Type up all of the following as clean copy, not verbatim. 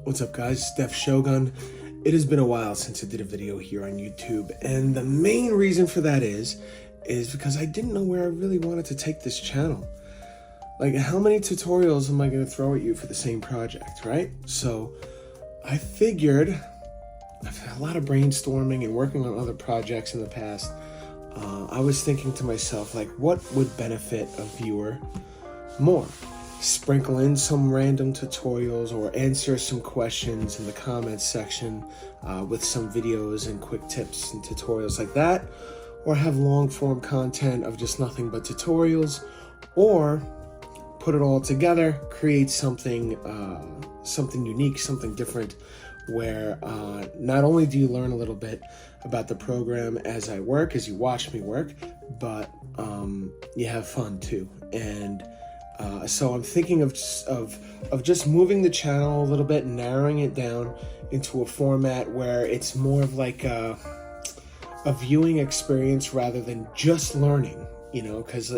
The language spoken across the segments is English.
What's up guys, Def Shogun. It has been a while since I did a video here on YouTube, and the main reason for that is because I didn't know where I really wanted to take this channel. Like, how many tutorials am I going to throw at you for the same project, right? So I figured, I've had a lot of brainstorming and working on other projects in the past. I was thinking to myself, like, what would benefit a viewer more? Sprinkle in some random tutorials or answer some questions in the comments section with some videos and quick tips and tutorials like that, or have long form content of just nothing but tutorials, or put it all together, create something something unique, something different, where not only do you learn a little bit about the program as I work, as you watch me work, but you have fun too. And so I'm thinking of just moving the channel a little bit, narrowing it down into a format where it's more of like a viewing experience rather than just learning, you know, because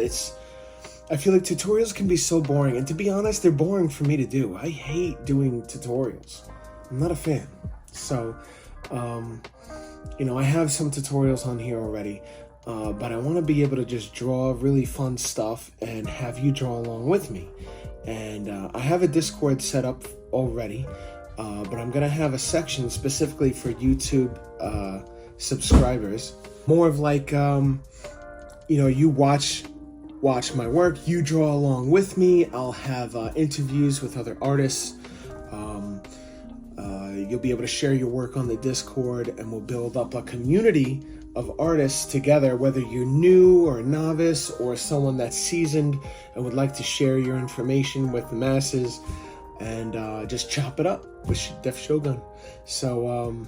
I feel like tutorials can be so boring, and to be honest, they're boring for me to do. I hate doing tutorials. I'm not a fan. So, you know, I have some tutorials on here already. But I want to be able to just draw really fun stuff and have you draw along with me. And I have a Discord set up already, but I'm going to have a section specifically for YouTube subscribers. More of like, you know, you watch my work, you draw along with me. I'll have interviews with other artists. You'll be able to share your work on the Discord, and we'll build up a community of artists together, whether you're new or a novice or someone that's seasoned and would like to share your information with the masses, and just chop it up with Def Shogun. So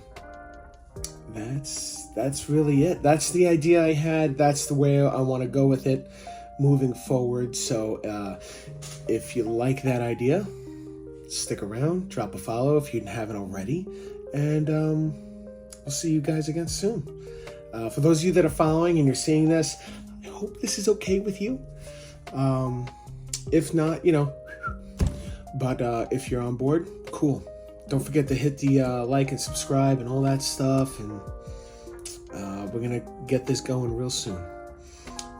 that's really it. That's the idea I had. That's the way I want to go with it moving forward. So if you like that idea, stick around, drop a follow if you haven't already, and I'll see you guys again soon. For those of you that are following and you're seeing this, I hope this is okay with you. If not, you know, but if you're on board, cool. Don't forget to hit the like and subscribe and all that stuff, and we're gonna get this going real soon.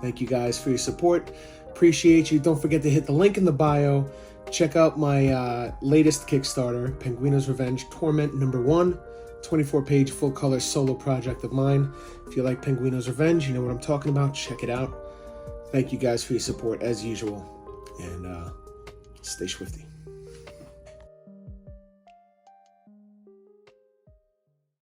Thank you guys for your support. Appreciate you. Don't forget to hit the link in the bio. Check out my latest Kickstarter, Penguino's Revenge Torment #1. 24-page full-color solo project of mine. If you like Penguino's Revenge, you know what I'm talking about. Check it out. Thank you guys for your support as usual, and stay swifty.